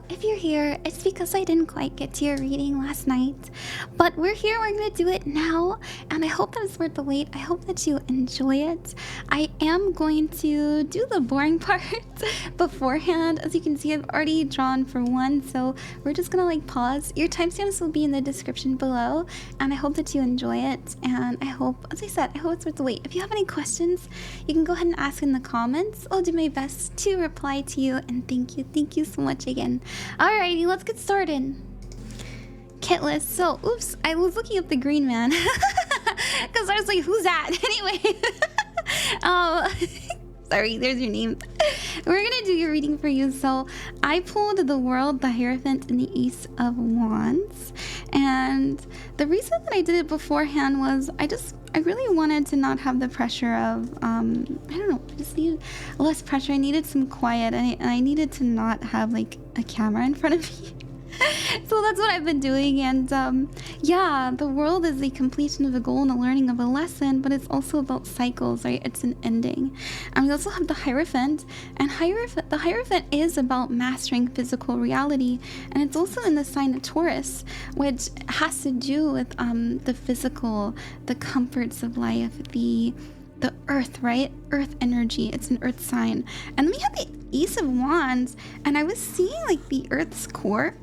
if you're here, it's because I didn't quite get to your reading last night. But we're here, we're gonna do it now, and I hope that it's worth the wait. I hope that you enjoy it. I am going to do the boring part beforehand. As you can see, I've already drawn for one, so we're just gonna like pause. Your timestamps will be in the description below, and I hope that you enjoy it. And I hope, as I said, I hope it's worth the wait. If you have any questions, you can go ahead and ask in the comments. I'll do my best to reply to you, and thank you so much again. Alrighty, let's get started. Kit list. So, oops, I was looking up the green man because I was like, who's that? Anyway, sorry, there's your name. We're gonna do your reading for you. So I pulled the World, the Hierophant, and the Ace of Wands, and the reason that I did it beforehand was I really wanted to not have the pressure of I don't know, I just needed less pressure. I needed some quiet, and I needed to not have like a camera in front of me. So that's what I've been doing. And yeah, the world is the completion of a goal and a learning of a lesson, but it's also about cycles, right? It's an ending. And we also have the Hierophant, and the Hierophant is about mastering physical reality, and it's also in the sign of Taurus, which has to do with the physical, the comforts of life, the earth, right? Earth energy. It's an earth sign. And then we have the Ace of Wands, and I was seeing like the earth's core.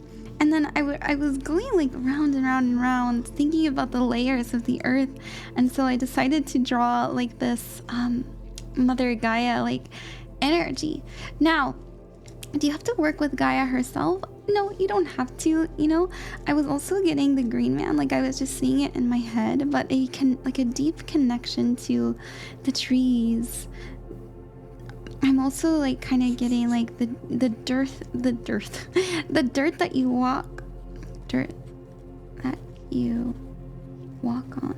And then I was going like round and round and round, thinking about the layers of the earth. And so I decided to draw like this Mother Gaia like energy. Now, do you have to work with Gaia herself? No, you don't have to, you know. I was also getting the green man, like I was just seeing it in my head, but a deep connection to the trees. I'm also like kind of getting like the dirt that you walk on.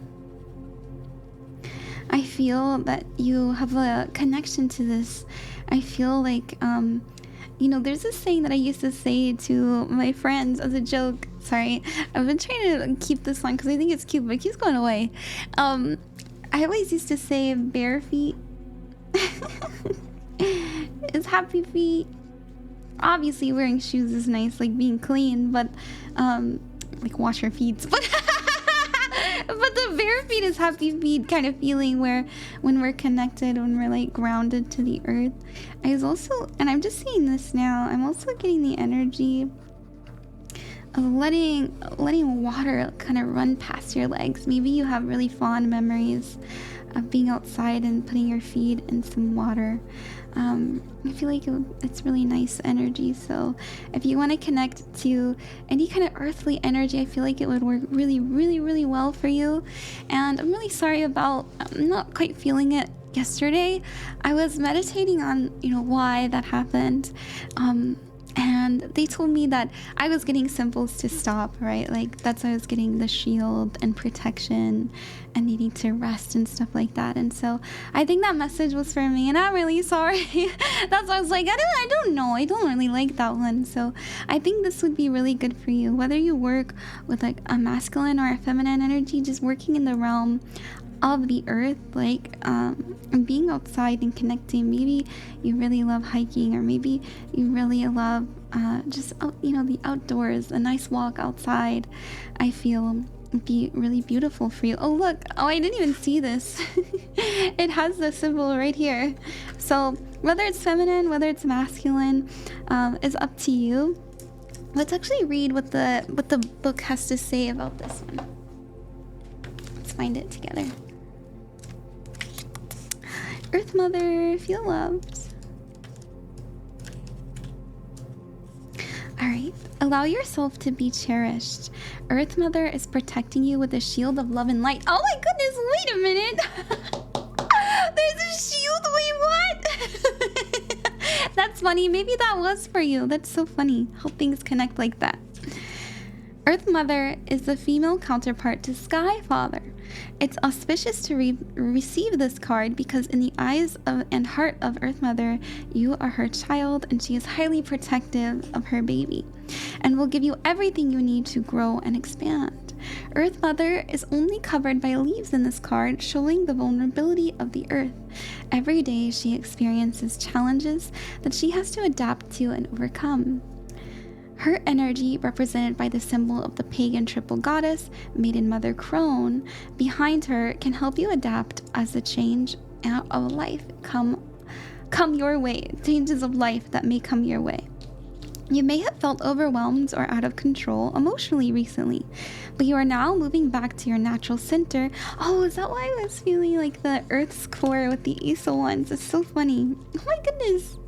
I feel that you have a connection to this. I feel like you know, there's this saying that I used to say to my friends as a joke. Sorry, I've been trying to keep this on because I think it's cute, but it keeps going away. I always used to say bare feet is happy feet. Obviously wearing shoes is nice, like being clean, but like wash your feet. But but the bare feet is happy feet kind of feeling, where when we're connected, when we're like grounded to the earth. I was also, and I'm just seeing this now, I'm also getting the energy of letting water kind of run past your legs. Maybe you have really fond memories of being outside and putting your feet in some water. I feel like it's really nice energy. So if you want to connect to any kind of earthly energy, I feel like it would work really well for you. And I'm really sorry about not quite feeling it yesterday. I was meditating on, you know, why that happened. And they told me that I was getting symbols to stop, right? Like that's why I was getting the shield and protection and needing to rest and stuff like that. And so I think that message was for me, and I'm really sorry. That's why I was like, I don't know. I don't really like that one. So I think this would be really good for you. Whether you work with like a masculine or a feminine energy, just working in the realm of the earth, like being outside and connecting. Maybe you really love hiking, or maybe you really love just you know, the outdoors, a nice walk outside. I feel would be really beautiful for you. Oh look, oh, I didn't even see this. It has the symbol right here. So whether it's feminine, whether it's masculine, is up to you. Let's actually read what the book has to say about this one. Let's find it together. Earth Mother, feel loved. Alright, allow yourself to be cherished. Earth Mother is protecting you with a shield of love and light. Oh my goodness, wait a minute. There's a shield, wait, what? That's funny, maybe that was for you. That's so funny how things connect like that. Earth Mother is the female counterpart to Sky Father. It's auspicious to receive this card because in the eyes and heart of Earth Mother, you are her child, and she is highly protective of her baby and will give you everything you need to grow and expand. Earth Mother is only covered by leaves in this card, showing the vulnerability of the earth. Every day she experiences challenges that she has to adapt to and overcome. Her energy, represented by the symbol of the pagan triple goddess, Maiden Mother Crone, behind her can help you adapt as the change of life come your way, changes of life that may come your way. You may have felt overwhelmed or out of control emotionally recently, but you are now moving back to your natural center. Oh, is that why I was feeling like the Earth's core with the Ace of Wands? It's so funny. Oh my goodness.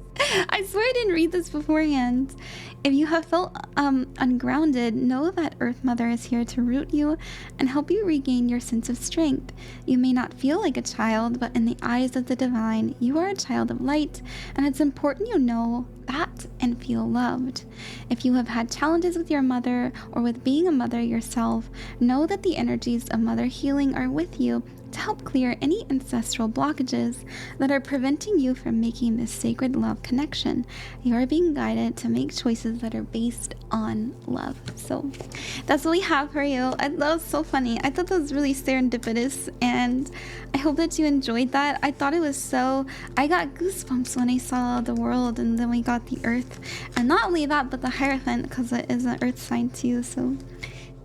I swear I didn't read this beforehand. If you have felt ungrounded, know that Earth Mother is here to root you and help you regain your sense of strength. You may not feel like a child, but in the eyes of the divine, you are a child of light, and it's important you know that and feel loved. If you have had challenges with your mother or with being a mother yourself, know that the energies of mother healing are with you to help clear any ancestral blockages that are preventing you from making this sacred love connection. You are being guided to make choices that are based on love. So that's what we have for you. That was so funny. I thought that was really serendipitous, and I hope that you enjoyed that. I thought it was I got goosebumps when I saw the world, and then we got the earth, and not only that, but the Hierophant, because it is an earth sign too. So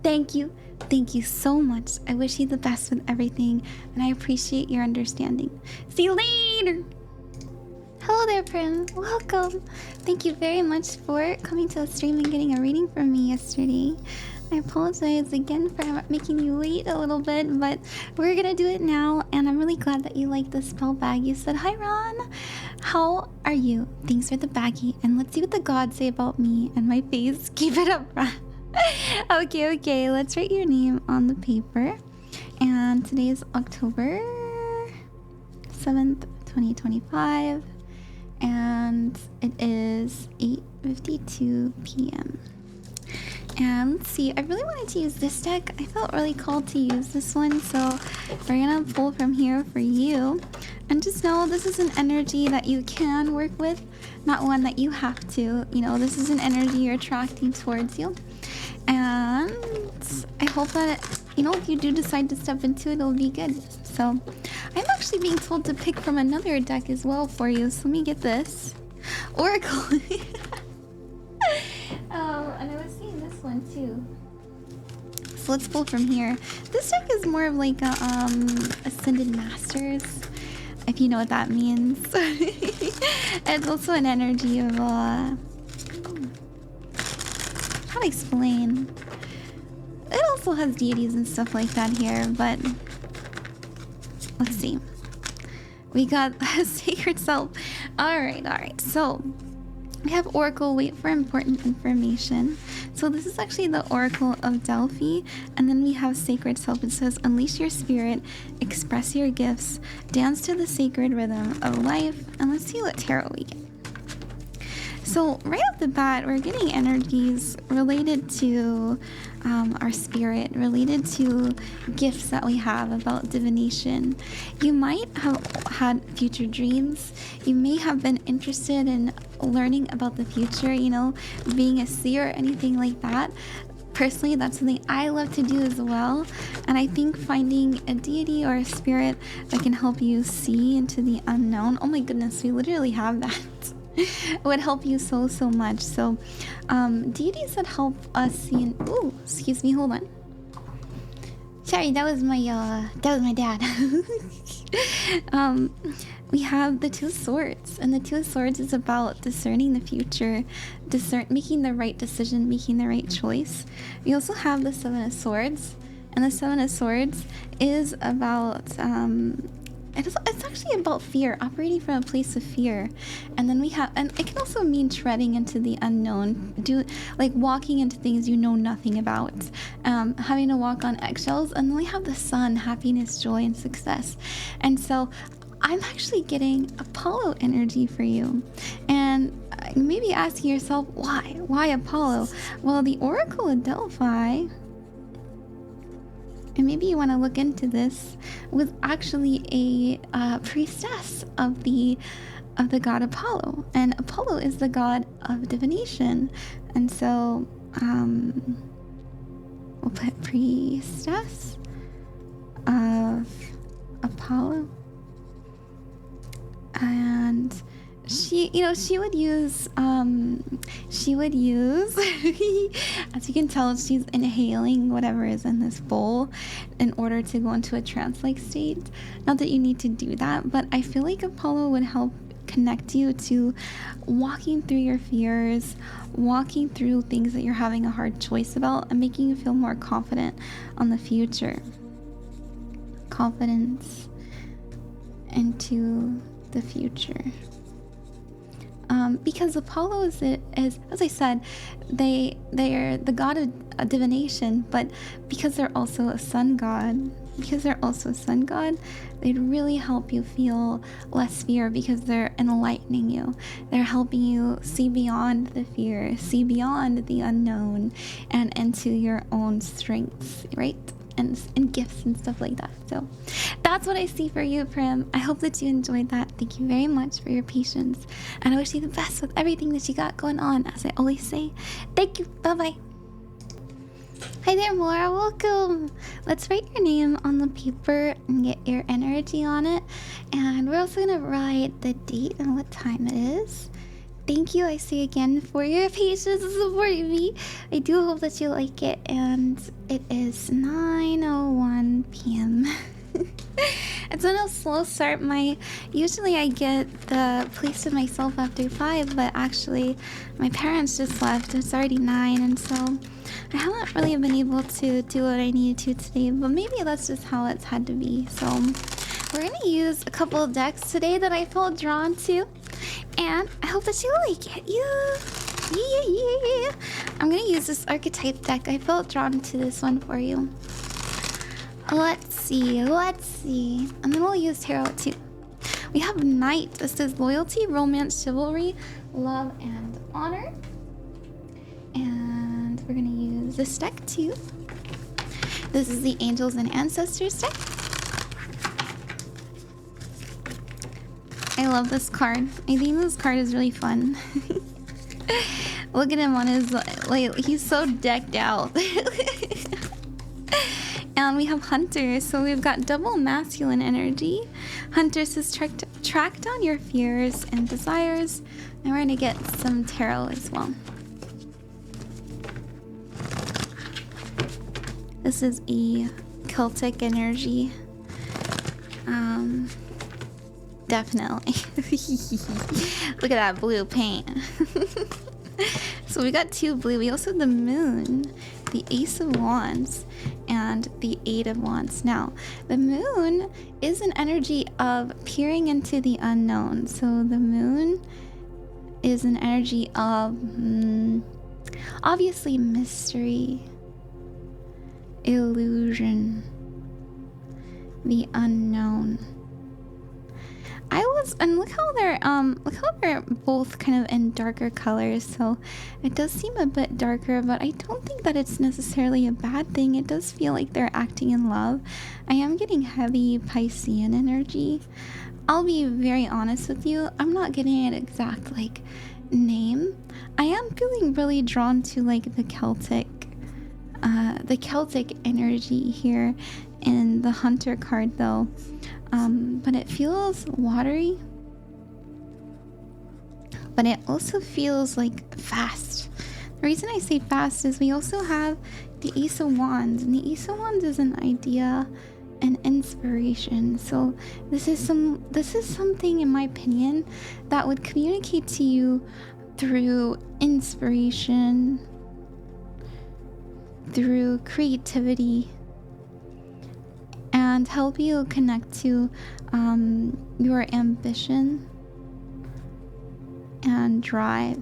thank you so much. I wish you the best with everything, and I appreciate your understanding. See you later. Hello there, Prim. Welcome. Thank you very much for coming to the stream and getting a reading from me yesterday. I apologize again for making you wait a little bit, but we're gonna do it now, and I'm really glad that you like the spell bag. You said, "Hi, Ron. How are you? Thanks for the baggie, and let's see what the gods say about me and my face. Keep it up, Ron." Okay, let's write your name on the paper. And today is October 7th, 2025, and it is 8:52 p.m. And let's see, I really wanted to use this deck. I felt really called to use this one, so we're gonna pull from here for you. And just know this is an energy that you can work with, not one that you have to. You know, this is an energy you're attracting towards you. And I hope that, you know, if you do decide to step into it, it'll be good. So I'm actually being told to pick from another deck as well for you. So let me get this. Oracle. Oh, and I was seeing this one too. So let's pull from here. This deck is more of like a Ascended Masters, if you know what that means. It's also an energy of how to explain. It also has deities and stuff like that here, but let's see. We got Sacred Self. Alright. So we have Oracle, wait for important information. So this is actually the Oracle of Delphi. And then we have Sacred Self. It says, unleash your spirit, express your gifts, dance to the sacred rhythm of life. And let's see what tarot we get. So right off the bat, we're getting energies related to our spirit, related to gifts that we have about divination. You might have had future dreams. You may have been interested in learning about the future, you know, being a seer or anything like that. Personally, that's something I love to do as well. And I think finding a deity or a spirit that can help you see into the unknown. Oh my goodness, we literally have that. It would help you so much. So deities that help us see in, ooh, excuse me, hold on. Sorry, that was my dad. We have the Two of Swords, and the Two of Swords is about discerning the future, making the right decision, making the right choice. We also have the Seven of Swords, and the Seven of Swords is about it's actually about fear, operating from a place of fear. And then we have, and it can also mean treading into the unknown, like walking into things you know nothing about, having to walk on eggshells. And then we have the Sun, happiness, joy, and success. And so I'm actually getting Apollo energy for you. And you may be asking yourself, why Apollo? Well, the Oracle of Delphi, and maybe you want to look into this, was actually a priestess of the god Apollo, and Apollo is the god of divination. And so we'll put priestess of Apollo, and she would use as you can tell, she's inhaling whatever is in this bowl in order to go into a trance-like state. Not that you need to do that, but I feel like Apollo would help connect you to walking through your fears, walking through things that you're having a hard choice about, and making you feel more confident on the future. Confidence into the future. Because Apollo is, as I said, they are the god of divination, but because they're also a sun god, they'd really help you feel less fear because they're enlightening you. They're helping you see beyond the fear, see beyond the unknown, and into your own strengths, right? And gifts and stuff like that. So that's what I see for you, Prim. I hope that you enjoyed that. Thank you very much for your patience, and I wish you the best with everything that you got going on. As I always say, thank you. Bye-bye. Hi there, Maura. Welcome. Let's write your name on the paper and get your energy on it. And we're also going to write the date and what time it is. Thank you, I say again, for your patience and supporting me. I do hope that you like it. And it is 9:01 p.m. It's been a slow start. Usually I get the place to myself after 5, but actually my parents just left. It's already 9, and so I haven't really been able to do what I needed to today, but maybe that's just how it's had to be. So we're gonna use a couple of decks today that I felt drawn to, and I hope that you like it. Yeah. I'm gonna use this archetype deck. I felt drawn to this one for you. Let's see. And then we'll use tarot too. We have Knight. This says loyalty, romance, chivalry, love, and honor. And we're gonna use this deck too. This is the Angels and Ancestors deck. I love this card. I think this card is really fun. Look at him on his, like, he's so decked out. And we have Hunter, so we've got double masculine energy. Hunter says track down your fears and desires, and we're gonna get some tarot as well. This is a Celtic energy. Definitely. Look at that blue paint. So we got 2 blue. We also have the Moon, the Ace of Wands, and the 8 of Wands. Now, the Moon is an energy of peering into the unknown. So the Moon is an energy of obviously mystery, illusion, the unknown. And look how they're both kind of in darker colors, so it does seem a bit darker, but I don't think that it's necessarily a bad thing. It does feel like they're acting in love. I am getting heavy Piscean energy. I'll be very honest with you, I'm not getting an exact like name. I am feeling really drawn to like the Celtic energy here in the Hunter card though. But it feels watery, but it also feels like fast. The reason I say fast is we also have the Ace of Wands, and the Ace of Wands is an idea and inspiration. So this is something, in my opinion, that would communicate to you through inspiration, through creativity, and help you connect to your ambition and drive,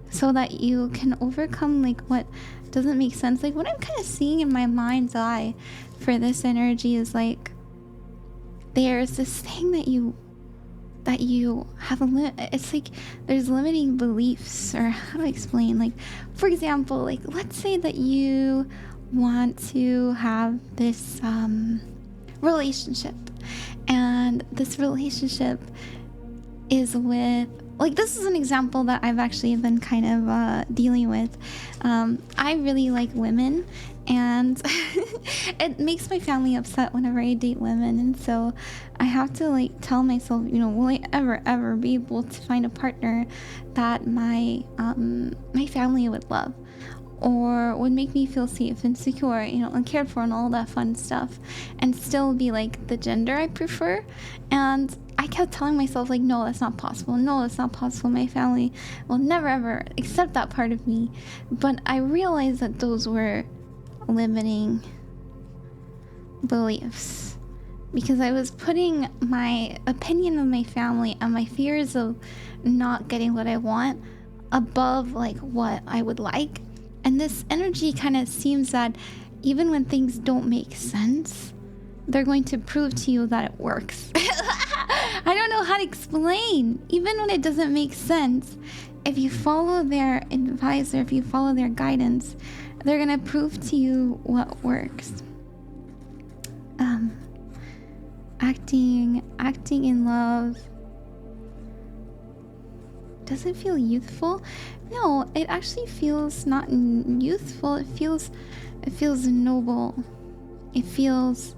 so that you can overcome like what doesn't make sense. Like what I'm kind of seeing in my mind's eye for this energy is like there's this thing that you have it's like there's limiting beliefs, or how do I explain? Like for example, like let's say that you want to have this relationship, and this relationship is with, like, this is an example that I've actually been kind of dealing with. I really like women, and it makes my family upset whenever I date women, and so I have to like tell myself, you know, will I ever be able to find a partner that my family would love, or would make me feel safe and secure, you know, and cared for and all that fun stuff, and still be like the gender I prefer. And I kept telling myself, like, no, that's not possible. No, that's not possible. My family will never ever accept that part of me. But I realized that those were limiting beliefs, because I was putting my opinion of my family and my fears of not getting what I want above like what I would like. And this energy kind of seems that even when things don't make sense, they're going to prove to you that it works. I don't know how to explain. Even when it doesn't make sense, if you follow their advice or if you follow their guidance, they're going to prove to you what works. Acting in love. Does it feel youthful? No, it actually feels not youthful. It feels noble. It feels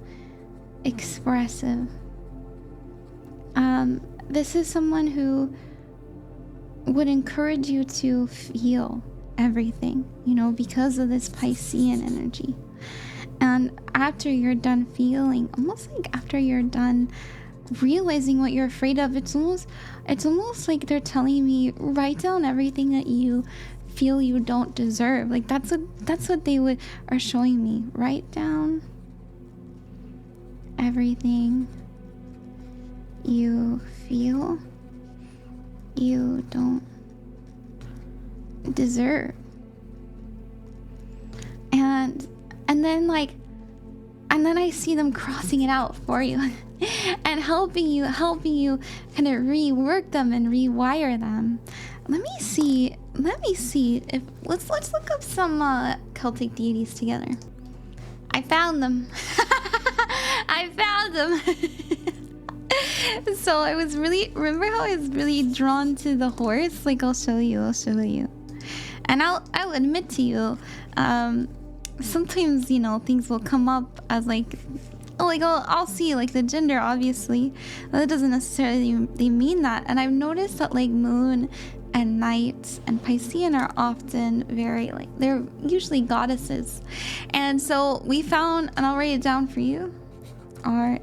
expressive. This is someone who would encourage you to feel everything, you know, because of this Piscean energy. And after you're done feeling, almost like after you're done realizing what you're afraid of, it's almost like they're telling me, write down everything that you feel you don't deserve. Like that's what they are showing me. Write down everything you feel you don't deserve. And then I see them crossing it out for you and helping you kind of rework them and rewire them. Let me see if let's look up some Celtic deities together. I found them. I found them. So remember how I was really drawn to the horse? Like, I'll show you. And I'll admit to you, sometimes, you know, things will come up as like I'll see like the gender, obviously. That doesn't necessarily mean that. And I've noticed that like moon and night and Piscean are often very like, they're usually goddesses. And so we found, and I'll write it down for you, Rhianon.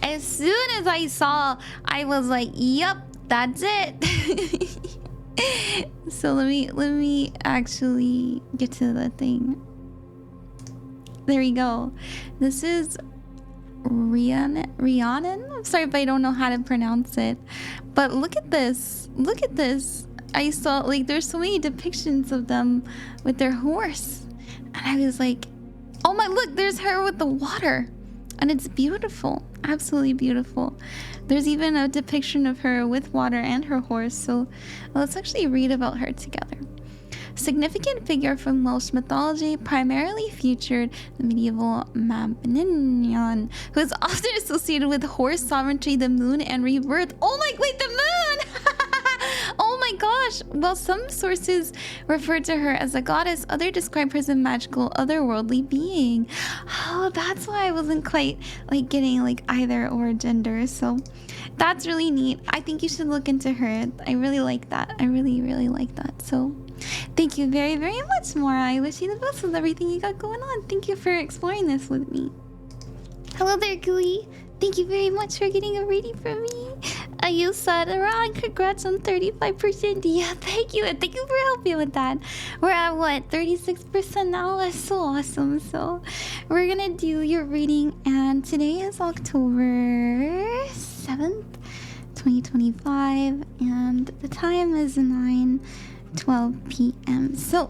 As soon as I saw, I was like, yep, that's it. So let me actually get to the thing. There we go. This is Rhianon. I'm sorry if I don't know how to pronounce it, but look at this. I saw like there's so many depictions of them with their horse, and I was like, oh my, look, there's her with the water, and it's beautiful, absolutely beautiful. There's even a depiction of her with water and her horse. So let's actually read about her together. Significant figure from Welsh mythology, primarily featured the medieval Mabinogion, who is often associated with horse sovereignty, the moon, and rebirth. Oh my, wait, the moon! Oh my gosh! While some sources refer to her as a goddess, others describe her as a magical, otherworldly being. Oh, that's why I wasn't quite like getting like either or gender. So that's really neat. I think you should look into her. I really like that. I really like that. So thank you very, very much, Maura. I wish you the best with everything you got going on. Thank you for exploring this with me. Hello there, Gooey. Thank you very much for getting a reading from me. You said around, congrats on 35%. Yeah, thank you. And thank you for helping with that. We're at what, 36% now? That's so awesome. So we're gonna do your reading, and today is October 7th, 2025, and the time is 9:12 p.m. So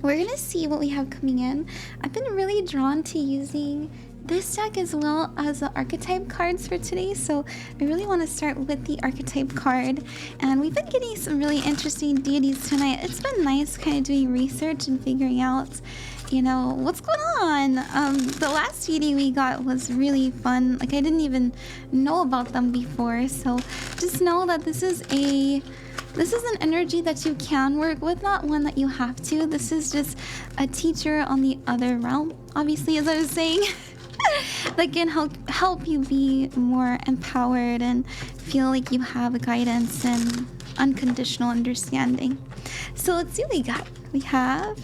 we're gonna see what we have coming in. I've been really drawn to using this deck as well as the archetype cards for today. So I really want to start with the archetype card. And we've been getting some really interesting deities tonight. It's been nice kind of doing research and figuring out, you know, what's going on. The last deity we got was really fun. Like, I didn't even know about them before. So just know that this is an energy that you can work with, not one that you have to. This is just a teacher on the other realm, obviously, as I was saying, that can help you be more empowered and feel like you have guidance and unconditional understanding. So let's see what we got. We have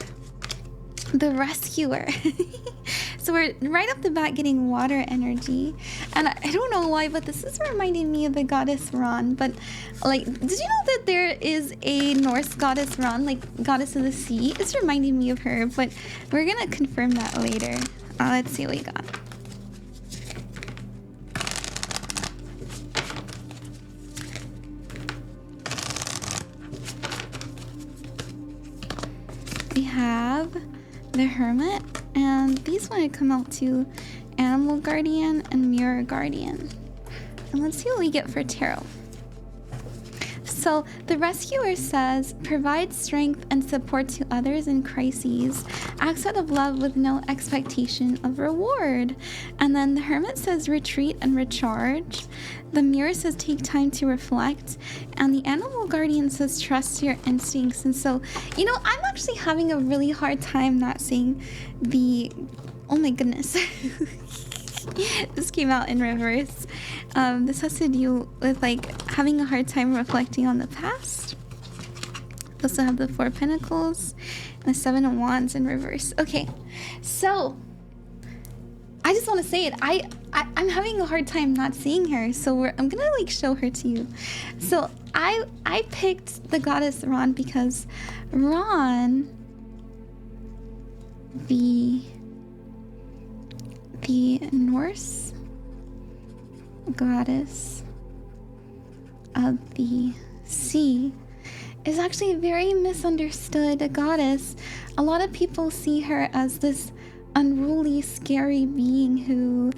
the rescuer. So we're right off the bat getting water energy, and I don't know why, but this is reminding me of the goddess Ran. But like, did you know that there is a Norse goddess Ran, like goddess of the sea? It's reminding me of her, but we're gonna confirm that later. Let's see what we got. We have the Hermit, and these want to come out to Animal Guardian and Mirror Guardian. And let's see what we get for tarot. So the rescuer says, provide strength and support to others in crises. Acts out of love with no expectation of reward. And then the Hermit says, retreat and recharge. The Mirror says, take time to reflect. And the Animal Guardian says, trust your instincts. And so, you know, I'm actually having a really hard time not seeing the... Oh my goodness. This came out in reverse. This has to do with like having a hard time reflecting on the past. We also have the Four of Pentacles and the Seven of Wands in reverse. Okay, so I just want to say it. I'm having a hard time not seeing her, so I'm gonna like show her to you. So I picked the goddess Ran because Ran, the Norse goddess of the sea, is actually a very misunderstood goddess. A lot of people see her as this unruly, scary being who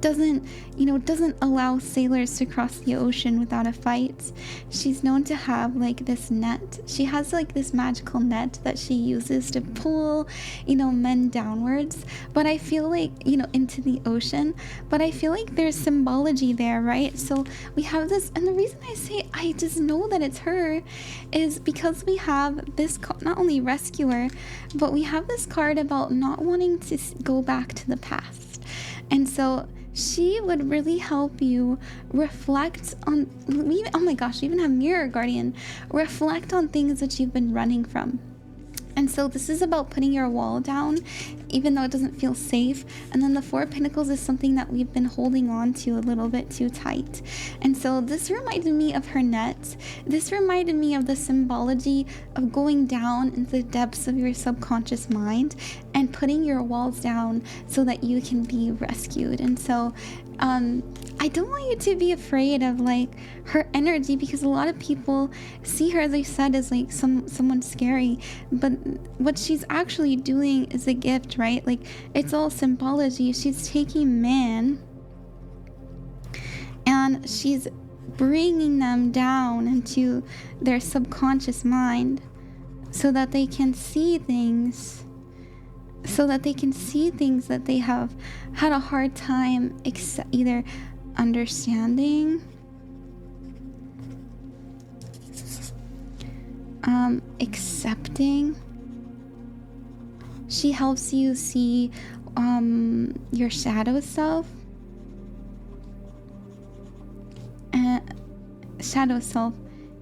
doesn't allow sailors to cross the ocean without a fight. She's known to have like this net. She has like this magical net that she uses to pull, men downwards. But I feel like, into the ocean. But I feel like there's symbology there, right? So we have this, and the reason I say I just know that it's her is because we have this, not only rescuer, but we have this card about not wanting to go back to the past. And so she would really help you reflect on, oh my gosh, we even have Mirror Guardian, reflect on things that you've been running from. And so this is about putting your wall down, even though it doesn't feel safe. And then the Four of Pentacles is something that we've been holding on to a little bit too tight. And so this reminded me of her net. This reminded me of the symbology of going down into the depths of your subconscious mind and putting your walls down so that you can be rescued. And so I don't want you to be afraid of like her energy, because a lot of people see her, as I said, as like someone scary, but what she's actually doing is a gift, right? Like, it's all symbology. She's taking man and she's bringing them down into their subconscious mind so that they can see things, that they have had a hard time either understanding, accepting. She helps you see your shadow self,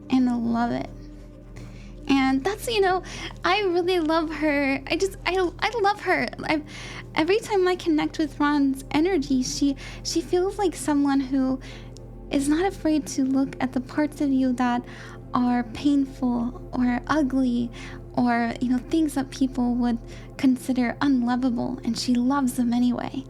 and love it. And that's, I really love her. I love her. Every time I connect with Ron's energy, she feels like someone who is not afraid to look at the parts of you that are painful or ugly, or things that people would consider unlovable, and she loves them anyway.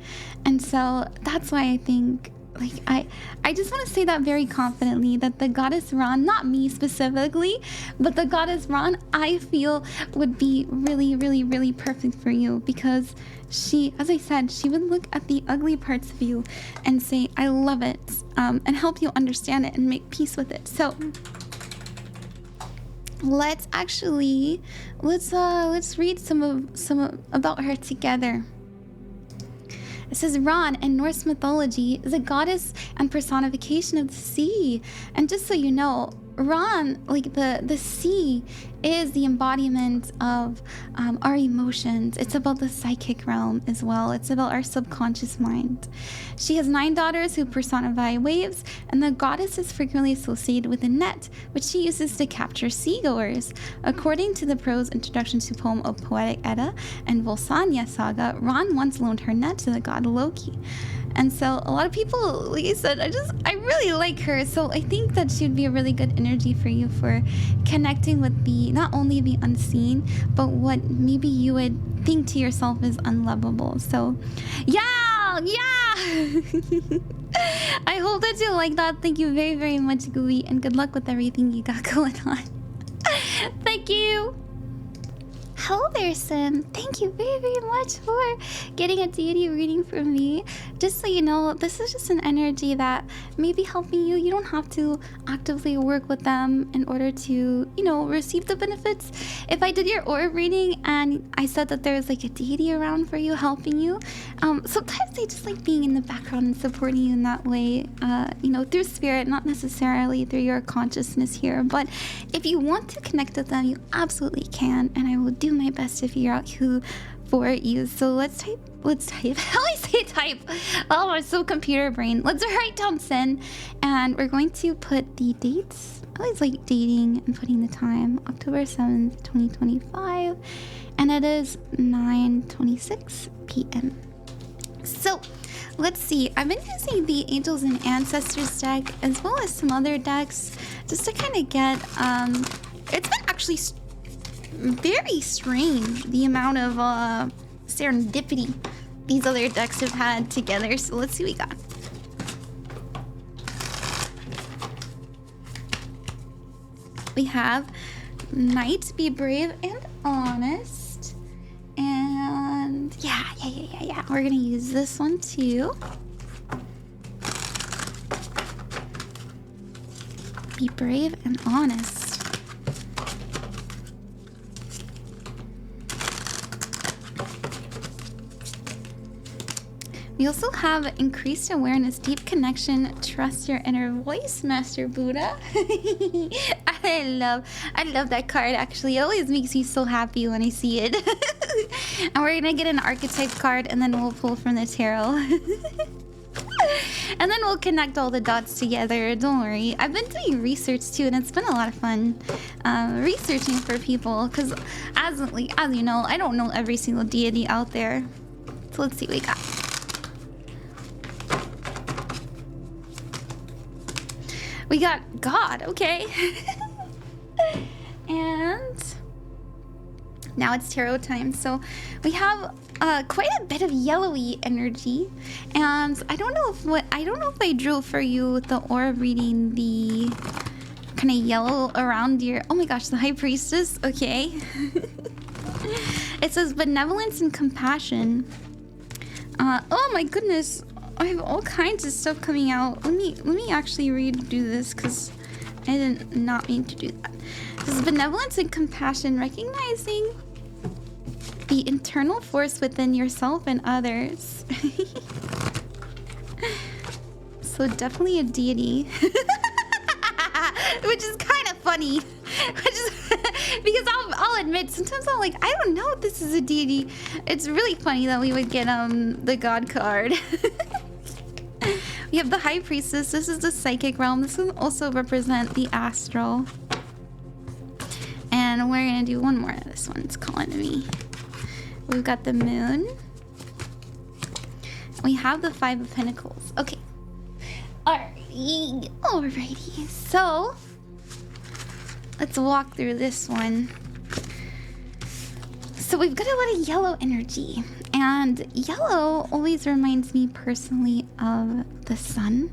And so that's why I think like I just want to say that very confidently, that the goddess Ran, not me specifically, but the goddess Ran, I feel would be really, really, really perfect for you, because she, as I said, she would look at the ugly parts of you and say, I love it, and help you understand it and make peace with it. So let's read some about her together. It says Ran in Norse mythology is a goddess and personification of the sea. And just so you know, Ran, like the sea, is the embodiment of our emotions. It's about the psychic realm as well. It's about our subconscious mind. She has 9 daughters who personify waves, and the goddess is frequently associated with a net, which she uses to capture seagoers. According to the prose introduction to poem of Poetic Edda and Volsania saga, Ran once loaned her net to the god Loki. And so a lot of people, like I said, I really like her. So I think that she would be a really good energy for you for connecting with not only the unseen, but what maybe you would think to yourself is unlovable. So yeah. I hope that you like that. Thank you very, very much, Gooey, and good luck with everything you got going on. Thank you. Hello there, Sim. Thank you very, very much for getting a deity reading from me. Just so you know, this is just an energy that may be helping you. You don't have to actively work with them in order to, receive the benefits. If I did your aura reading and I said that there's like a deity around for you, helping you, sometimes they just like being in the background and supporting you in that way, through spirit, not necessarily through your consciousness here. But if you want to connect with them, you absolutely can, and I will do my best to figure out who for you. So let's type. How I say type? Oh, I'm so computer brain. Let's write down Sin, and we're going to put the dates. I always like dating and putting the time. October 7th, 2025, and it is 9:26 p.m. So let's see. I've been using the Angels and Ancestors deck as well as some other decks just to kind of get. It's been actually very strange the amount of serendipity these other decks have had together. So let's see what we got. We have Knight, be brave and honest. And yeah. We're gonna use this one too. Be brave and honest. We also have increased awareness, deep connection, trust your inner voice, Master Buddha. I love that card, actually. It always makes me so happy when I see it. And we're gonna get an archetype card, and then we'll pull from the tarot. And then we'll connect all the dots together. Don't worry. I've been doing research too, and it's been a lot of fun researching for people, because as you know, I don't know every single deity out there. So let's see what we got. We got God, okay. And now it's tarot time. So we have quite a bit of yellowy energy, and I don't know if I drew for you with the aura reading the kind of yellow around your. Oh my gosh, the High Priestess. Okay. It says benevolence and compassion. Oh my goodness. I have all kinds of stuff coming out. Let me actually redo this, because I did not mean to do that. This is benevolence and compassion, recognizing the internal force within yourself and others. So definitely a deity. Which is kind of funny. Because I'll admit, sometimes I'm like, I don't know if this is a deity. It's really funny that we would get the God card. We have the High Priestess. This is the psychic realm. This will also represent the astral. And we're gonna do one more. This one's calling to me. We've got the Moon. We have the Five of Pentacles. Okay. Alrighty. So let's walk through this one. So we've got a lot of yellow energy, and yellow always reminds me personally of the sun.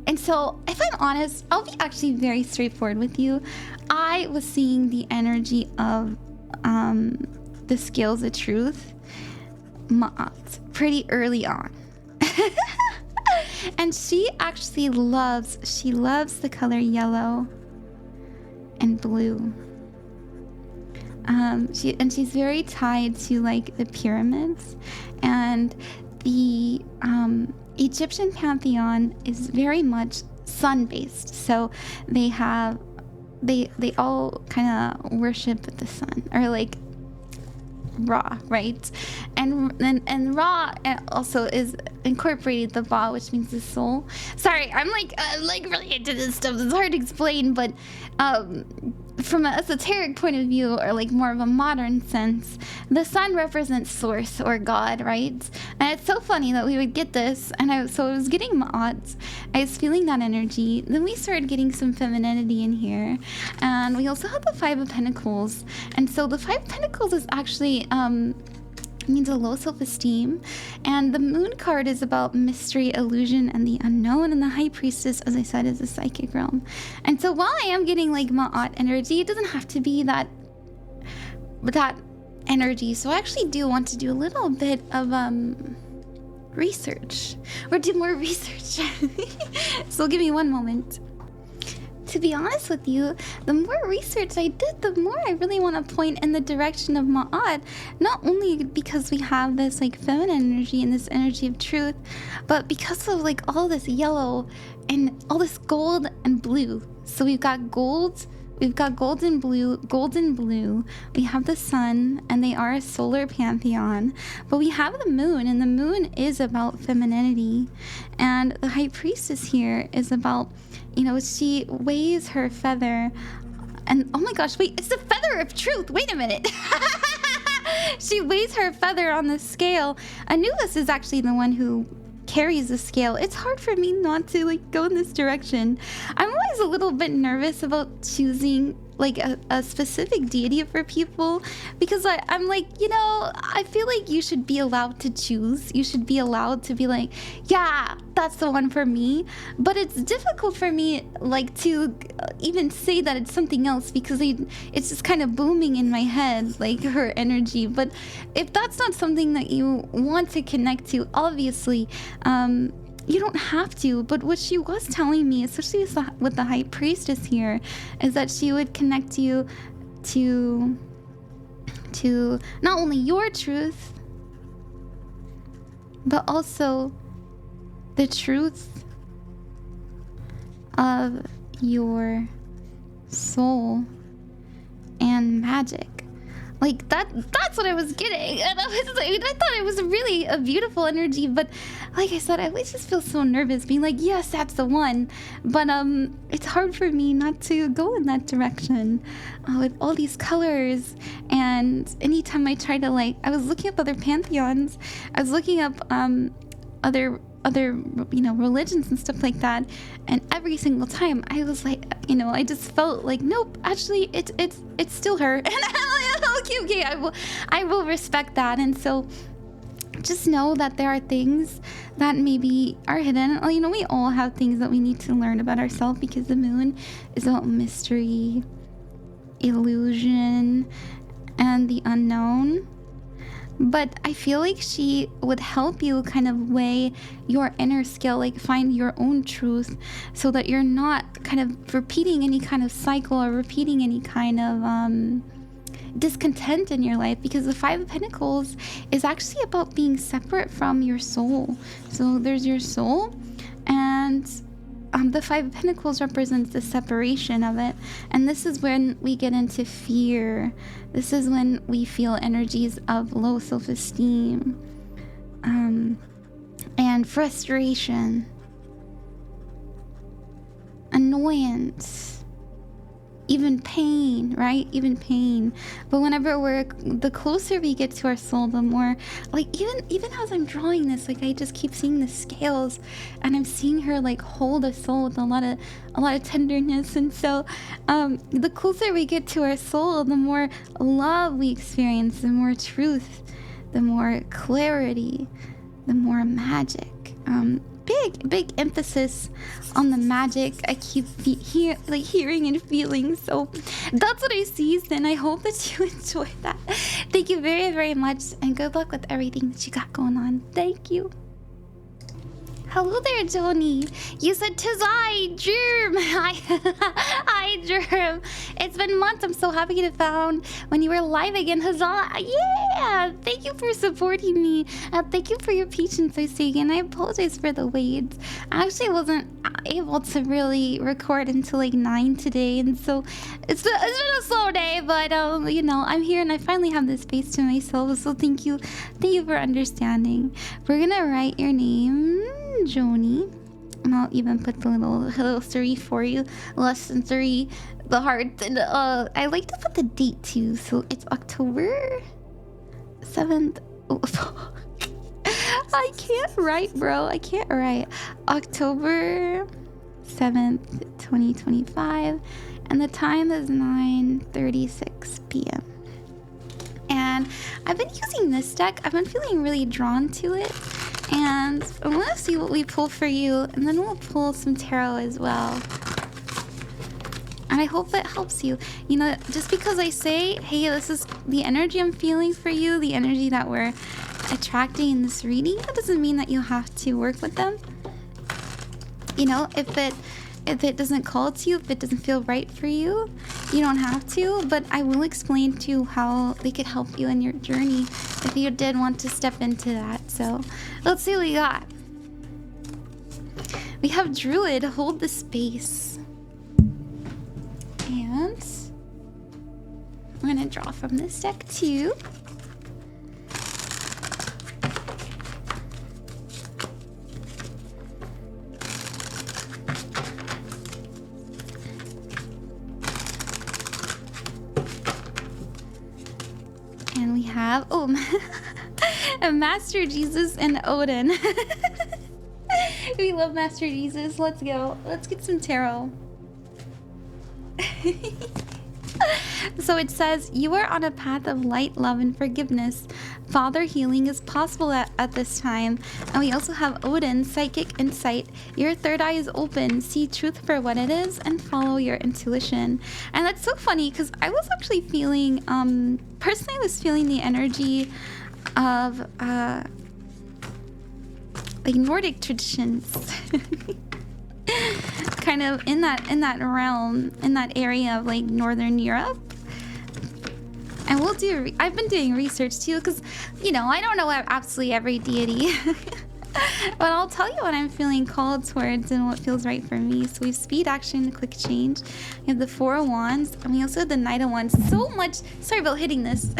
And so if I'm honest, I'll be actually very straightforward with you. I was seeing the energy of the scales of truth Ma'at pretty early on. And she actually loves the color yellow and blue. She's very tied to like the pyramids, and the Egyptian pantheon is very much sun-based. So they all kind of worship the sun, or like Ra, right? And Ra also is incorporated the Ba, which means the soul. Sorry, I'm like really into this stuff. It's hard to explain, but from an esoteric point of view, or like more of a modern sense, the sun represents source or God, right? And it's so funny that we would get this, and I was getting Ma'at. I was feeling that energy. Then we started getting some femininity in here, and we also had the Five of Pentacles. And so the Five of Pentacles is actually means a low self-esteem, and the Moon card is about mystery, illusion, and the unknown, and the High Priestess, as I said, is the psychic realm. And so while I am getting like Ma'at energy, it doesn't have to be that energy. So I actually do want to do a little bit of research, or do more research. So give me one moment. To be honest with you, the more research I did, the more I really want to point in the direction of Ma'at. Not only because we have this like feminine energy and this energy of truth, but because of like all this yellow and all this gold and blue. So we've got gold and blue. We have the sun, and they are a solar pantheon. But we have the moon, and the moon is about femininity. And the High Priestess here is about, she weighs her feather. And oh my gosh, wait, it's the feather of truth. Wait a minute. She weighs her feather on the scale. Anubis is actually the one who carries the scale. It's hard for me not to like go in this direction. I'm always a little bit nervous about choosing like a specific deity for people, because I'm like, I feel like you should be allowed to choose. You should be allowed to be like, yeah, that's the one for me. But it's difficult for me like to even say that it's something else, because it's just kind of booming in my head, like her energy. But if that's not something that you want to connect to, obviously, you don't have to. But what she was telling me, especially with the High Priestess here, is that she would connect you to not only your truth, but also the truth of your soul and magic. Like that's what I was getting. And I thought it was really a beautiful energy, but like I said, I always just feel so nervous being like, yes, that's the one. But it's hard for me not to go in that direction with all these colors. And anytime I try to I was looking up other pantheons, I was looking up other religions and stuff like that, and every single time I was like, I just felt like, nope, actually it's still her. And I'm like, okay, I will respect that. And so just know that there are things that maybe are hidden. We all have things that we need to learn about ourselves, because the moon is about mystery, illusion, and the unknown. But I feel like she would help you kind of weigh your inner scale, like find your own truth, so that you're not kind of repeating any kind of cycle or repeating any kind of discontent in your life, because the Five of Pentacles is actually about being separate from your soul. So there's your soul, and the Five of Pentacles represents the separation of it. And this is when we get into fear. This is when we feel energies of low self-esteem, and frustration, annoyance, even pain, right? Even pain. But whenever the closer we get to our soul, the more, like, even as I'm drawing this, like, I just keep seeing the scales, and I'm seeing her like hold a soul with a lot of tenderness. And so the closer we get to our soul, the more love we experience, the more truth, the more clarity, the more magic. big emphasis on the magic I keep hearing and feeling. So that's what I see, and I hope that you enjoy that. Thank you very, very much, and good luck with everything that you got going on. Thank you. Hello there, Joanie. You said, "'Tis I, Germ." Hi, Germ. It's been months. I'm so happy to found when you were live again. Huzzah! Yeah. Thank you for supporting me. Thank you for your patience, I say again. I apologize for the wait. I actually wasn't able to really record until like 9 today, and so it's been a slow day. But you know, I'm here and I finally have this space to myself. So thank you for understanding. We're gonna write your name, Joanie, and I'll even put the little 3 for you. Less than 3, the heart. And I like to put the date too, so it's October 7th. Oh, I can't write, bro. I can't write. October 7th, 2025, and the time is 9:36 p.m. And I've been using this deck. I've been feeling really drawn to it. And I want to see what we pull for you, and then we'll pull some tarot as well. And I hope it helps you. You know, just because I say, hey, this is the energy I'm feeling for you, the energy that we're attracting in this reading, that doesn't mean that you have to work with them. You know, if it doesn't call to you, if it doesn't feel right for you, you don't have to. But I will explain to you how they could help you in your journey if you did want to step into that. So let's see what we got. We have Druid, hold the space. And we're gonna draw from this deck too. And we have, a Master Jesus and Odin. We love Master Jesus. Let's go. Let's get some tarot. So it says, you are on a path of light, love, and forgiveness. Father, healing is possible at this time. And we also have Odin, psychic insight. Your third eye is open. See truth for what it is and follow your intuition. And that's so funny because I was actually feeling, personally I was feeling the energy of like Nordic traditions. Kind of in that realm, in that area of like Northern Europe. And we'll do, I've been doing research too, because, you know, I don't know absolutely every deity. But I'll tell you what I'm feeling called towards and what feels right for me. So we have speed, action, quick change. We have the 4 of Wands, and we also have the Knight of Wands. So much, sorry about hitting this.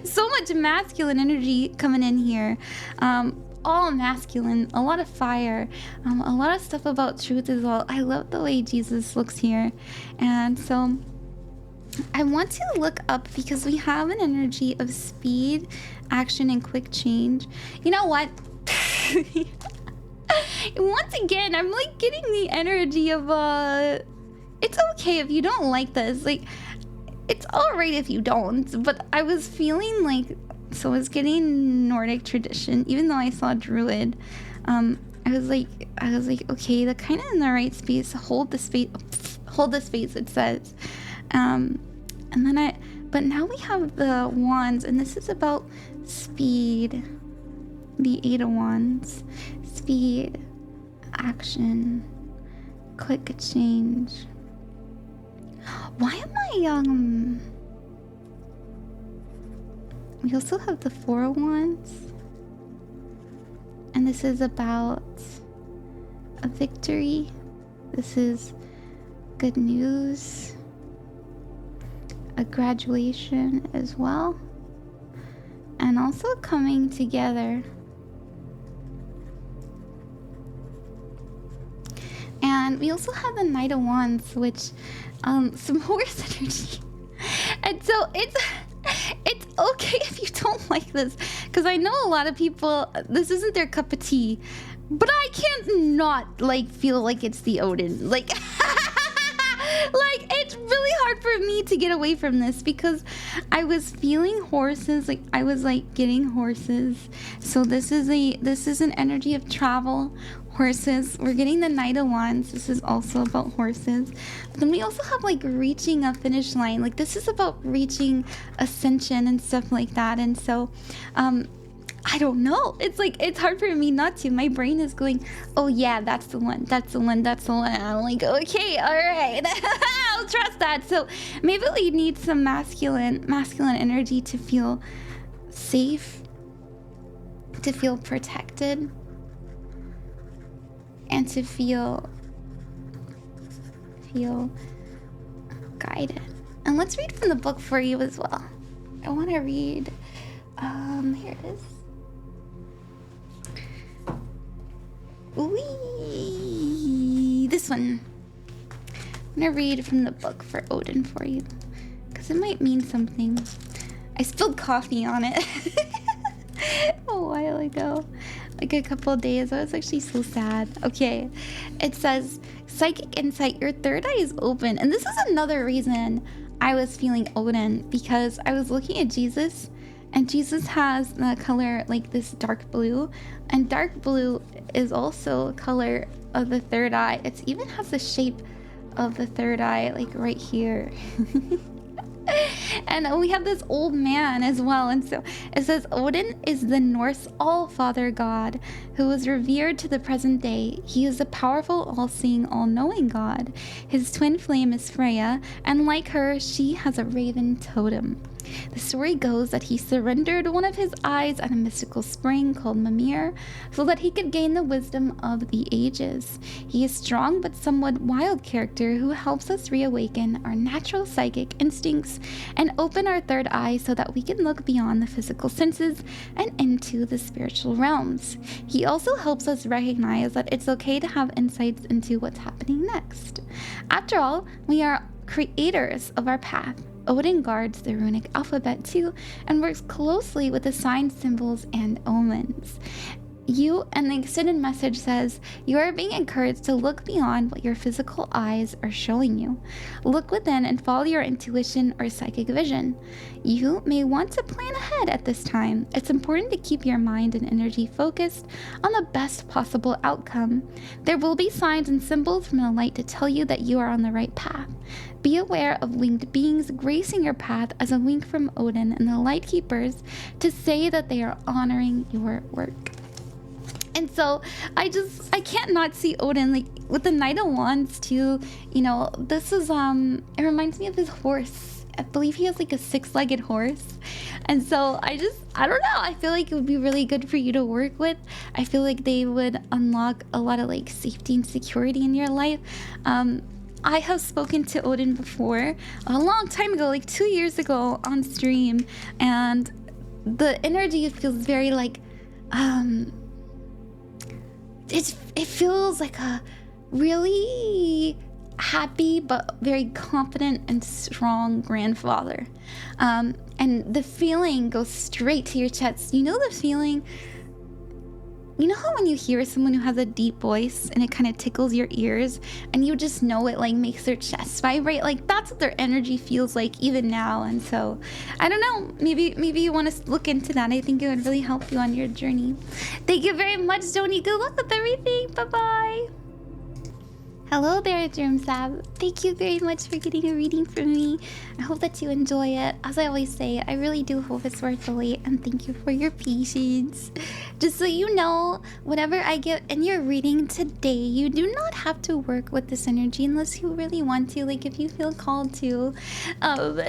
So much masculine energy coming in here. All masculine, a lot of fire, a lot of stuff about truth as well. I love the way Jesus looks here. And so I want to look up because we have an energy of speed, action, and quick change. You know what? Once again, I'm like getting the energy of it's okay if you don't like this. Like, it's alright if you don't. But I was feeling like, so I was getting Nordic tradition, even though I saw Druid. I was like, okay, they're kind of in the right space. Hold the space, it says. And then but now we have the Wands, and this is about speed. The 8 of Wands. Speed, action, quick change. Why am I, we also have the 4 of Wands. And this is about a victory. This is good news. A graduation as well. And also coming together. And we also have the Knight of Wands, which, some horse energy. And so it's okay if you don't like this, because I know a lot of people, this isn't their cup of tea, but I can't not like feel like it's the Odin. Like, like it's really hard for me to get away from this because I was feeling horses, like I was like getting horses. So this is an energy of travel. horses. We're getting the Knight of Wands. This is also about horses. But then we also have like reaching a finish line. Like this is about reaching ascension and stuff like that. And so I don't know. It's like, it's hard for me not to. My brain is going, oh yeah, that's the one. That's the one. That's the one. And I'm like, okay, all right. I'll trust that. So maybe we need some masculine energy to feel safe, to feel protected, and to feel guided. And let's read from the book for you as well. I want to read, here it is. Ooh, this one. I'm gonna read from the book for Odin for you, because it might mean something. I spilled coffee on it a while ago, like a couple of days. I was actually so sad. Okay, it says, psychic insight, your third eye is open. And this is another reason I was feeling Odin, because I was looking at Jesus, and Jesus has the color like this dark blue, and dark blue is also a color of the third eye. It even has the shape of the third eye, like right here. And we have this old man as well. And so it says, Odin is the Norse all-father god who was revered to the present day. He is a powerful, all-seeing, all-knowing god. His twin flame is Freya, and like her, she has a raven totem. The story goes that he surrendered one of his eyes at a mystical spring called Mimir so that he could gain the wisdom of the ages. He is a strong but somewhat wild character who helps us reawaken our natural psychic instincts and open our third eye so that we can look beyond the physical senses and into the spiritual realms. He also helps us recognize that it's okay to have insights into what's happening next. After all, we are creators of our path. Odin guards the runic alphabet too and works closely with the signs, symbols, and omens. And the extended message says, you are being encouraged to look beyond what your physical eyes are showing you. Look within and follow your intuition or psychic vision. You may want to plan ahead at this time. It's important to keep your mind and energy focused on the best possible outcome. There will be signs and symbols from the light to tell you that you are on the right path. Be aware of winged beings gracing your path as a wink from Odin and the Light Keepers to say that they are honoring your work. And so I can't not see Odin, like with the Knight of Wands too. You know, this is it reminds me of his horse. I believe he has like a 6-legged horse. And so I don't know, I feel like it would be really good for you to work with. I feel like they would unlock a lot of like safety and security in your life. I have spoken to Odin before a long time ago, like 2 years ago on stream, and the energy feels very like it feels like a really happy but very confident and strong grandfather. And the feeling goes straight to your chest. You know the feeling, you know how when you hear someone who has a deep voice and it kind of tickles your ears and you just know it like makes their chest vibrate? Like that's what their energy feels like even now. And so I don't know, maybe you want to look into that. I think it would really help you on your journey. Thank you very much, Joanie. Good luck with everything. Bye-bye. Hello there, germzap. Thank you very much for getting a reading from me. I hope that you enjoy it. As I always say, I really do hope it's worth the wait, and thank you for your patience. Just so you know, whatever I get in your reading today, you do not have to work with this energy unless you really want to, like if you feel called to.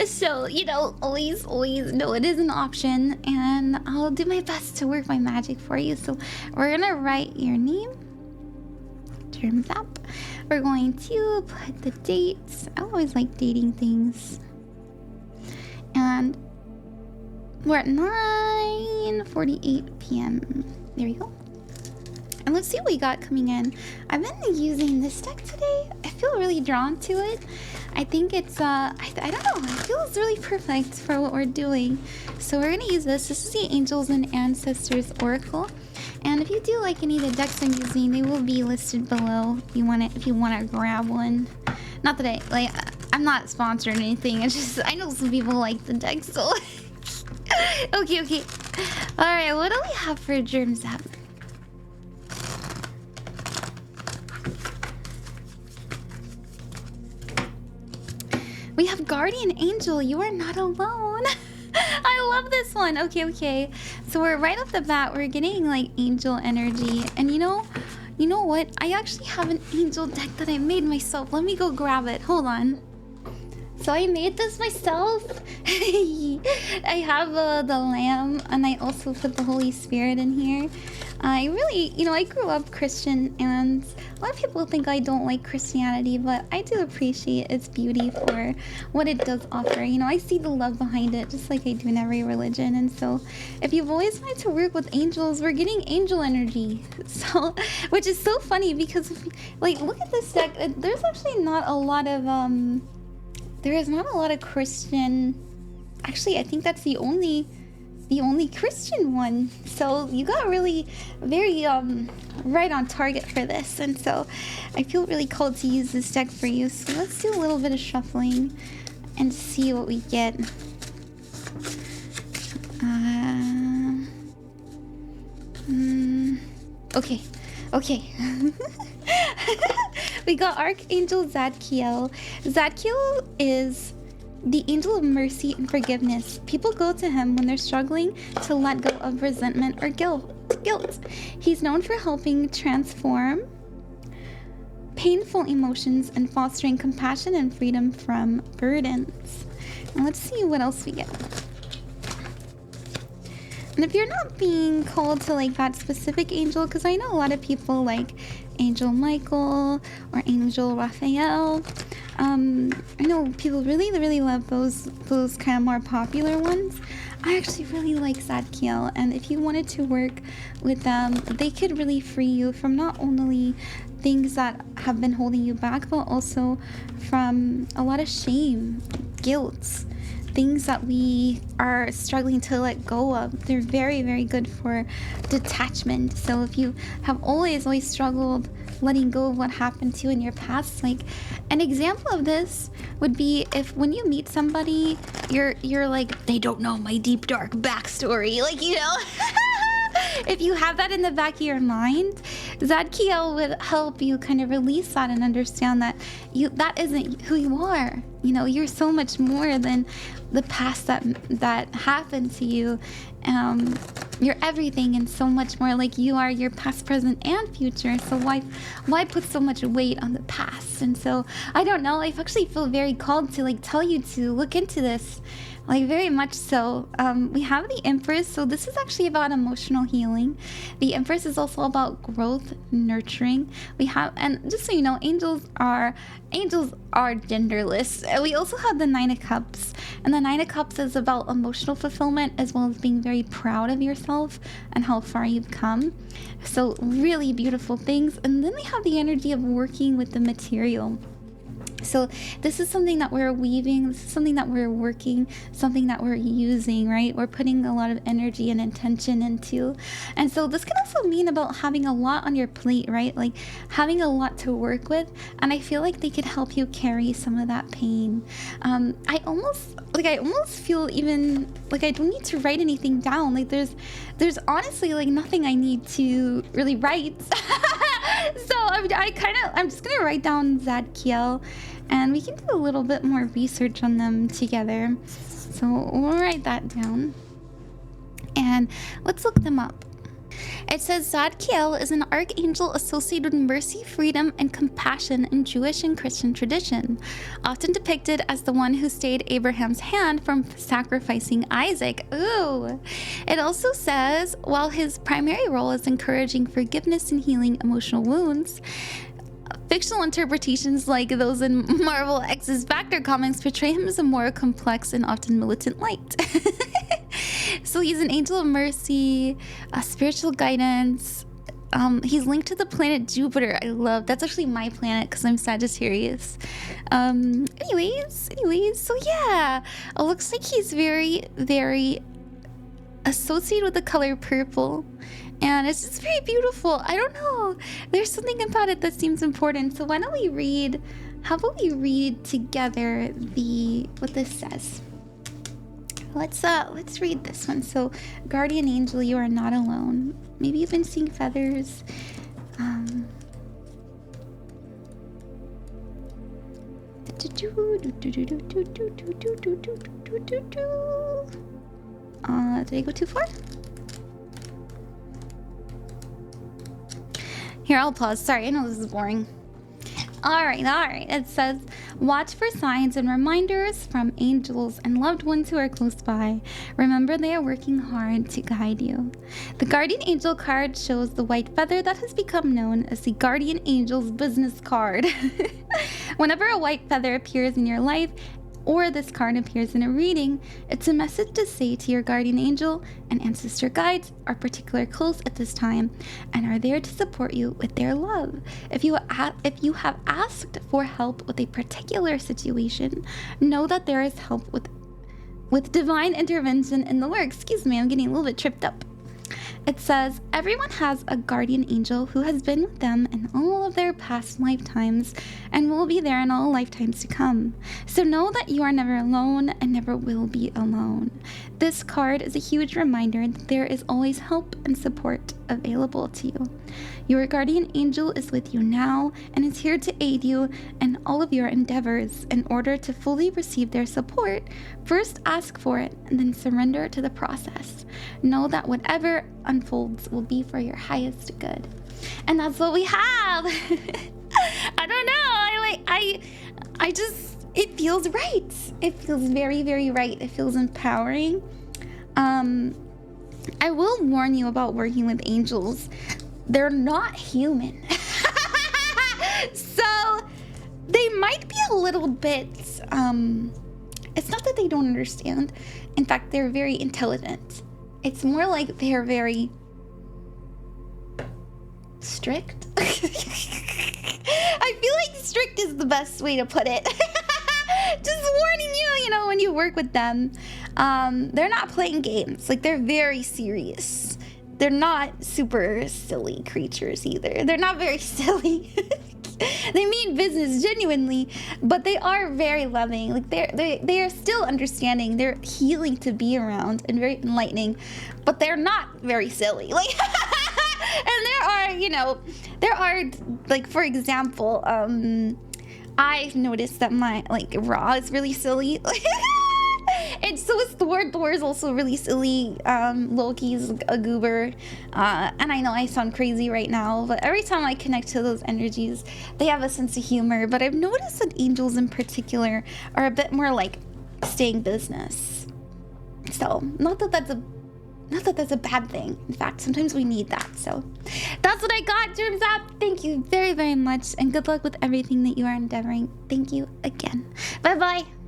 So, you know, always know it is an option, and I'll do my best to work my magic for you. So we're gonna write your name, germzap. We're going to put the dates. I always like dating things. And we're at 9:48 p.m. There we go. And let's see what we got coming in. I've been using this deck today. I feel really drawn to it. I think it's, I don't know, it feels really perfect for what we're doing. So we're gonna use this. This is the Angels and Ancestors Oracle. And if you do like any of the decks I'm using, they will be listed below if you want to grab one. Not that I'm not sponsored or anything. It's just I know some people like the decks, so okay. All right, what do we have for germzap? We have Guardian Angel. You are not alone. I love this one. Okay. So we're right off the bat, we're getting like angel energy. And you know what? I actually have an angel deck that I made myself. Let me go grab it. Hold on. So I made this myself. I have the lamb, and I also put the Holy Spirit in here. I really, I grew up Christian, and a lot of people think I don't like Christianity, but I do appreciate its beauty for what it does offer. I see the love behind it, just like I do in every religion. And so if you've always wanted to work with angels, we're getting angel energy. So, which is so funny because, like, look at this deck. There's actually not a lot of, there is not a lot of Christian. Actually, I think that's the only Christian one. So you got really very right on target for this, and so I feel really called to use this deck for you. So let's do a little bit of shuffling and see what we get. Okay. We got Archangel Zadkiel. Zadkiel is the angel of mercy and forgiveness. People go to him when they're struggling to let go of resentment or guilt. He's known for helping transform painful emotions and fostering compassion and freedom from burdens. Now let's see what else we get. And if you're not being called to like that specific angel, because I know a lot of people like Angel Michael or Angel Raphael. I know people really love those kind of more popular ones. I actually really like Zadkiel, and if you wanted to work with them, they could really free you from not only things that have been holding you back, but also from a lot of shame, guilt, things that we are struggling to let go of. They're very good for detachment. So if you have always struggled letting go of what happened to you in your past, like an example of this would be if when you meet somebody, you're like, they don't know my deep dark backstory, like, if you have that in the back of your mind, Zadkiel would help you kind of release that and understand that that isn't who you are. You're so much more than the past that happened to you. You're everything and so much more. Like, you are your past, present, and future. So why put so much weight on the past? And so I don't know. I actually feel very called to like tell you to look into this. Like, very much so. We have the Empress, so this is actually about emotional healing. The Empress is also about growth, nurturing. And just so you know, angels are genderless. We also have the Nine of Cups, and the Nine of Cups is about emotional fulfillment as well as being very proud of yourself and how far you've come. So really beautiful things. And then we have the energy of working with the material. So this is something that we're weaving, this is something that we're working, something that we're using, right? We're putting a lot of energy and intention into. And so this can also mean about having a lot on your plate, right? Like having a lot to work with. And I feel like they could help you carry some of that pain. I almost feel even like I don't need to write anything down. Like there's honestly like nothing I need to really write. So I'm just gonna write down Zadkiel, and we can do a little bit more research on them together. So we'll write that down, and let's look them up. It says Zadkiel is an archangel associated with mercy, freedom, and compassion in Jewish and Christian tradition, often depicted as the one who stayed Abraham's hand from sacrificing Isaac. Ooh! It also says, while his primary role is encouraging forgiveness and healing emotional wounds, fictional interpretations like those in Marvel X's Factor comics portray him as a more complex and often militant light. So he's an angel of mercy, spiritual guidance. He's linked to the planet Jupiter. I love that's actually my planet because I'm Sagittarius. Anyways, so yeah, it looks like he's very associated with the color purple, and it's just very beautiful. I don't know, there's something about it that seems important. So why don't we read? How about we read together what this says? Let's read this one. So, Guardian Angel, you are not alone. Maybe you've been seeing feathers. Did I go too far? Here, I'll pause. Sorry, I know this is boring. All right. It says, watch for signs and reminders from angels and loved ones who are close by. Remember, they are working hard to guide you. The Guardian Angel card shows the white feather that has become known as the Guardian Angel's business card. Whenever a white feather appears in your life, or this card appears in a reading, it's a message to say to your guardian angel and ancestor guides are particularly close at this time and are there to support you with their love. If you have asked for help with a particular situation, know that there is help with divine intervention in the works. Excuse me, I'm getting a little bit tripped up. It says, everyone has a guardian angel who has been with them in all of their past lifetimes and will be there in all lifetimes to come. So know that you are never alone and never will be alone. This card is a huge reminder that there is always help and support available to you. Your guardian angel is with you now and is here to aid you in all of your endeavors. In order to fully receive their support, first ask for it and then surrender to the process. Know that whatever unfolds will be for your highest good. And that's what we have. I don't know. I just, it feels right. It feels very, very right. It feels empowering. I will warn you about working with angels. They're not human. So they might be a little bit, it's not that they don't understand. In fact, they're very intelligent. It's more like they're very strict. I feel like strict is the best way to put it. Just warning you, when you work with them, they're not playing games. Like, they're very serious. They're not super silly creatures either. They're not very silly. They mean business genuinely, but they are very loving. Like, they are still understanding. They're healing to be around and very enlightening, but they're not very silly. Like, and there are like, for example, I've noticed that my Ra is really silly. And so is Thor. Thor is also really silly. Loki's a goober. And I know I sound crazy right now, but every time I connect to those energies, they have a sense of humor. But I've noticed that angels in particular are a bit more like staying business. So not that that's a bad thing. In fact, sometimes we need that. So that's what I got, germzap. Thank you very, very much. And good luck with everything that you are endeavoring. Thank you again. Bye-bye.